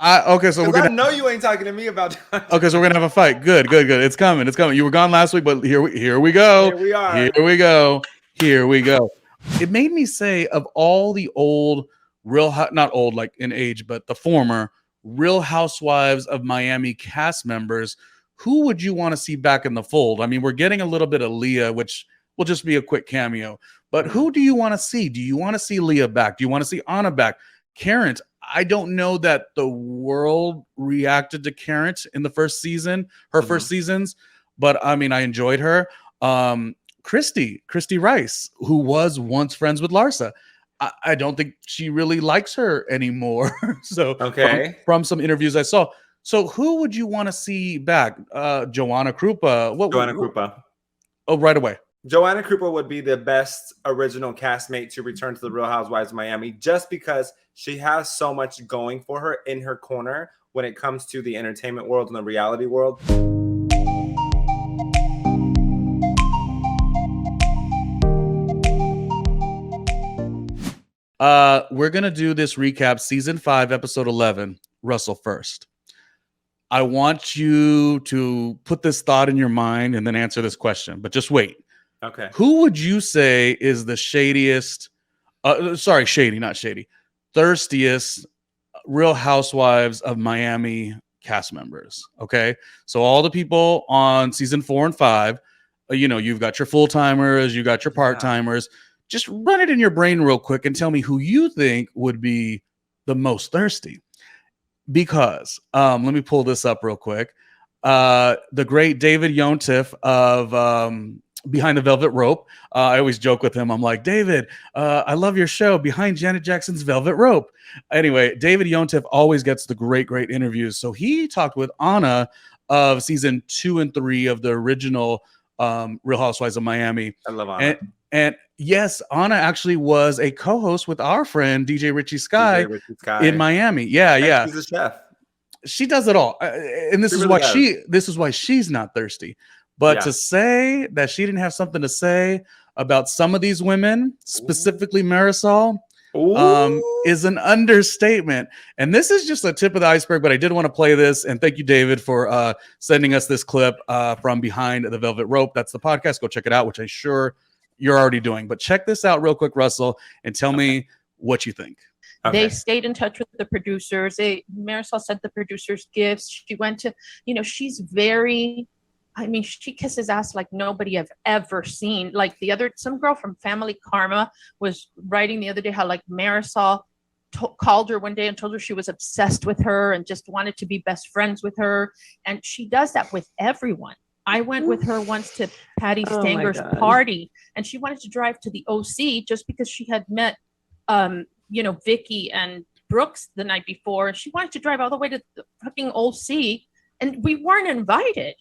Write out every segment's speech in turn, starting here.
Okay, so we're Because I gonna. know you ain't talking to me about. Okay, so we're gonna have a fight. Good, good, good. It's coming. It's coming. You were gone last week, but here we go. Here we Here are. we go. Here we go. It made me say of all the old not old like in age, but the former Real Housewives of Miami cast members, who would you want to see back in the fold? I mean, we're getting a little bit of Leah, which will just be a quick cameo. But Mhm. who do you want to see? Do you want to see Leah back? Do you want to see Anna back? Karen, I don't know that the world reacted to Karen in the first season, her first Mhm. seasons, but I mean, I enjoyed her. Christy Rice, who was once friends with Larsa. I don't think she really likes her anymore. So Okay. from some interviews I saw. So who would you want to see back? Joanna Krupa. Joanna Krupa. Oh, right away. Joanna Krupa would be the best original castmate to return to the Real Housewives of Miami, just because she has so much going for her in her corner when it comes to the entertainment world and the reality world. We're gonna do this recap, season 5, episode 11. Russell first. I want you to put this thought in your mind and then answer this question, but just wait. Okay. Who would you say is the shadiest? Sorry, shady, not shady. Thirstiest Real Housewives of Miami cast members. Okay, so all the people on season 4 and 5, you've got your full timers, you got your part Yeah. timers. Just run it in your brain real quick and tell me who you think would be the most thirsty. Because let me pull this up real quick. The great David Yontif of Behind the Velvet Rope. I always joke with him. I'm like, David, I love your show, Behind Janet Jackson's Velvet Rope. Anyway, David Yontif always gets the great interviews. So he talked with Anna of season 2 and 3 of the original Real Housewives of Miami. I love Anna. And yes, Anna actually was a co-host with our friend DJ Richie Sky DJ Richard in Sky. Miami. Yeah, And yeah. she's a chef. She does it all. And this She is really why does. she's not thirsty. But Yeah. to say that she didn't have something to say about some of these women, specifically Marisol, Ooh. is an understatement. And this is just a tip of the iceberg, but I did want to play this. And thank you, David, for sending us this clip from Behind the Velvet Rope. That's the podcast. Go check it out, which I'm sure you're already doing. But check this out real quick, Russell, and tell me what you think. Okay. They stayed in touch with the producers. Marisol sent the producers gifts. She went to, she's very, I mean, she kisses ass like nobody I've ever seen. Like some girl from Family Karma was writing the other day how like Marisol called her one day and told her she was obsessed with her and just wanted to be best friends with her. And she does that with everyone. I went with her once to Patty Stanger's party, and she wanted to drive to the OC just because she had met, Vicky and Brooks the night before. She wanted to drive all the way to the fucking OC, and we weren't invited.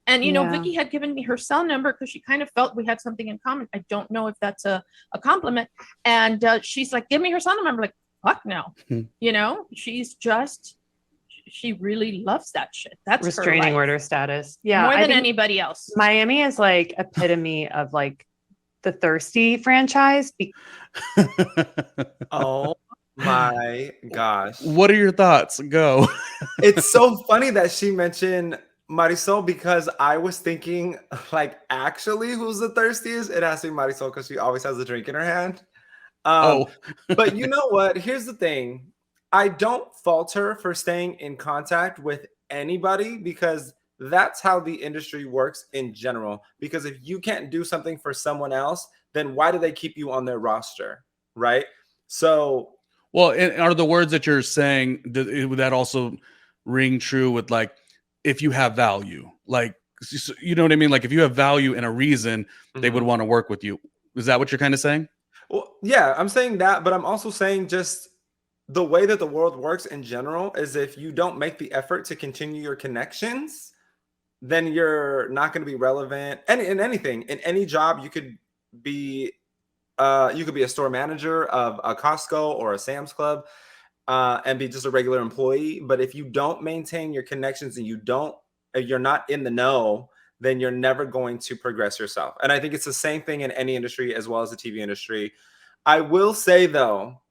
And, Vicky had given me her cell number because she kind of felt we had something in common. I don't know if that's a compliment. And she's like, give me her cell number. I'm like, fuck no. She really loves that shit. That's restraining order status. Yeah. More than anybody else. Miami is like epitome of like the thirsty franchise. Oh my gosh. What are your thoughts? Go. It's so funny that she mentioned Marisol, because I was thinking, like, actually, who's the thirstiest? It has to be Marisol because she always has a drink in her hand. But you know what? Here's the thing. I don't fault her for staying in contact with anybody, because that's how the industry works in general. Because if you can't do something for someone else, then why do they keep you on their roster? Right? So, well, are the words that you're saying, would that also ring true with, like, if you have value, like, you know what I mean? Like, if you have value and a reason, they would want to work with you. Is that what you're kind of saying? Well, yeah, I'm saying that, but I'm also saying just the way that the world works in general is if you don't make the effort to continue your connections, then you're not going to be relevant. And in anything, in any job, you could be a store manager of a Costco or a Sam's Club, and be just a regular employee. But if you don't maintain your connections and you're not in the know, then you're never going to progress yourself. And I think it's the same thing in any industry as well as the TV industry. I will say, though,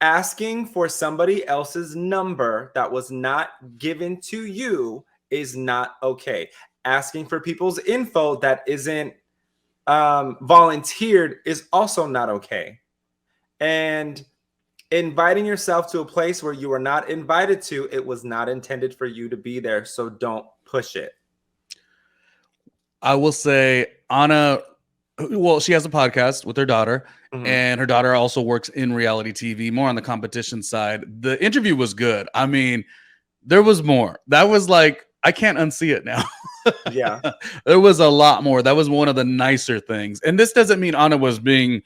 asking for somebody else's number that was not given to you is not okay. Asking for people's info that isn't volunteered is also not okay. And inviting yourself to a place where you were not invited to, it was not intended for you to be there. So don't push it. I will say Anna, well, she has a podcast with her daughter, and her daughter also works in reality TV, more on the competition side. The interview was good. I mean, there was more. That was like, I can't unsee it now. Yeah. There was a lot more. That was one of the nicer things. And this doesn't mean Anna was being,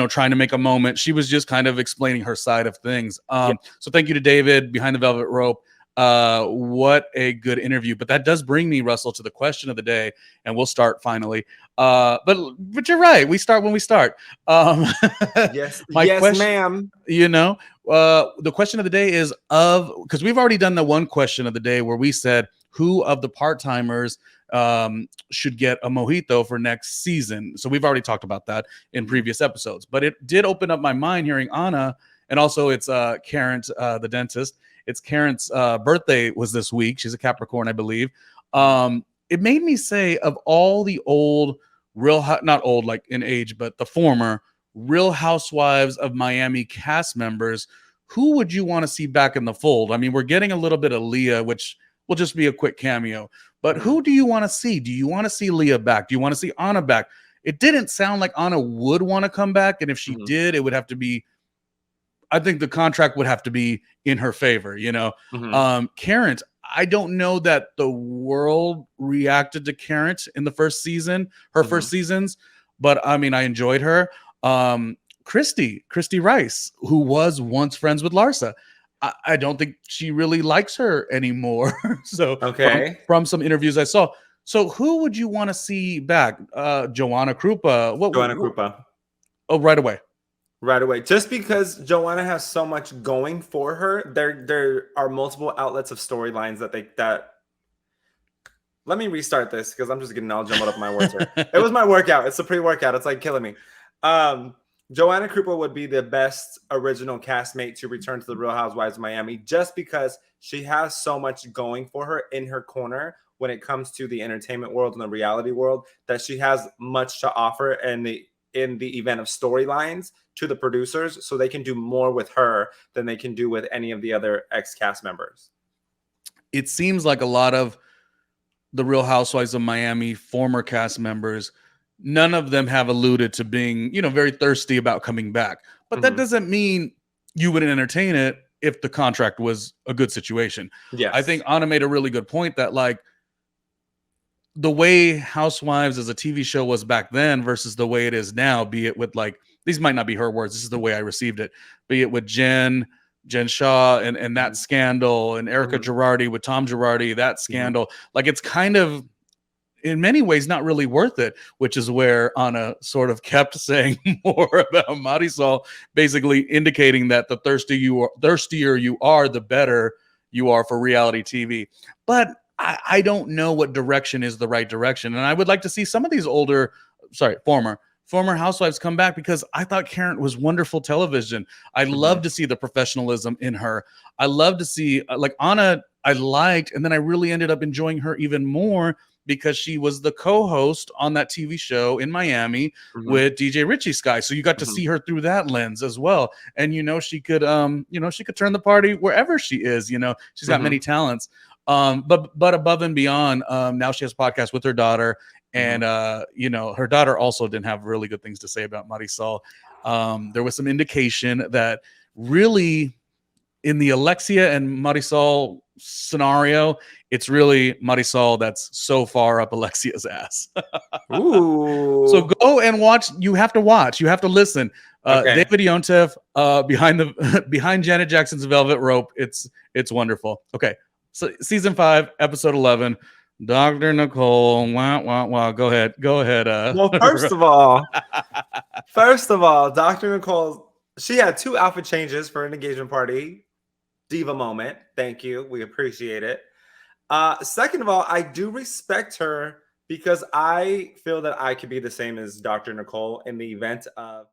trying to make a moment. She was just kind of explaining her side of things. So thank you to David behind the velvet rope. What a good interview. But that does bring me, Russell, to the question of the day, and we'll start finally. But you're right. We start when we start. Yes, question, ma'am. The question of the day is because we've already done the one question of the day where we said who of the part-timers should get a mojito for next season. So we've already talked about that in previous episodes, but it did open up my mind hearing Anna, and also it's Karen, the dentist. It's Karen's birthday was this week. She's a Capricorn, I believe. It made me say, of all the old, not old like in age, but the former Real Housewives of Miami cast members, who would you want to see back in the fold? I mean, we're getting a little bit of Leah, which will just be a quick cameo. But who do you want to see? Do you want to see Leah back? Do you want to see Anna back? It didn't sound like Anna would want to come back. And if she did, it would have to be, I think the contract would have to be in her favor, Karen, I don't know that the world reacted to Karen in the first season, her first seasons, but I mean, I enjoyed her. Christy Rice, who was once friends with Larsa. I don't think she really likes her anymore. So okay, from some interviews I saw. So who would you want to see back? Joanna Krupa. Joanna Krupa. Oh, right away. Right away. Just because Joanna has so much going for her, there are multiple outlets of storylines that let me restart this because I'm just getting all jumbled up my words here. It was my workout. It's a pre-workout. It's like killing me. Joanna Krupa would be the best original castmate to return to the Real Housewives of Miami, just because she has so much going for her in her corner when it comes to the entertainment world and the reality world, that she has much to offer in the event of storylines to the producers, so they can do more with her than they can do with any of the other ex-cast members. It seems like a lot of the Real Housewives of Miami former cast members, none of them have alluded to being, very thirsty about coming back. But that doesn't mean you wouldn't entertain it if the contract was a good situation. Yes. I think Anna made a really good point that, like, the way Housewives as a TV show was back then versus the way it is now, be it with, like, these might not be her words, this is the way I received it, be it with Jen Shaw and that scandal, and Erica Girardi with Tom Girardi, that scandal. Like, it's kind of, in many ways, not really worth it, which is where Anna sort of kept saying more about Marisol, basically indicating that the thirstier you are, the better you are for reality TV. But I don't know what direction is the right direction. And I would like to see some of these former housewives come back, because I thought Karen was wonderful television. I love to see the professionalism in her. I love to see, like, Anna, I liked, and then I really ended up enjoying her even more because she was the co-host on that TV show in Miami with DJ Richie Sky. So you got to see her through that lens as well. And, she could, she could turn the party wherever she is, she's got many talents. But above and beyond, now she has a podcast with her daughter, and her daughter also didn't have really good things to say about Marisol. There was some indication that really in the Alexia and Marisol scenario, it's really Marisol that's so far up Alexia's ass. Ooh. So go and watch. You have to watch. You have to listen. David Yontef behind Janet Jackson's Velvet Rope. It's wonderful. Okay. So season 5, episode 11, Dr. Nicole. Wow. Go ahead. Well, first of all, Dr. Nicole, she had 2 outfit changes for an engagement party. Diva moment. Thank you. We appreciate it. Second of all, I do respect her because I feel that I could be the same as Dr. Nicole in the event of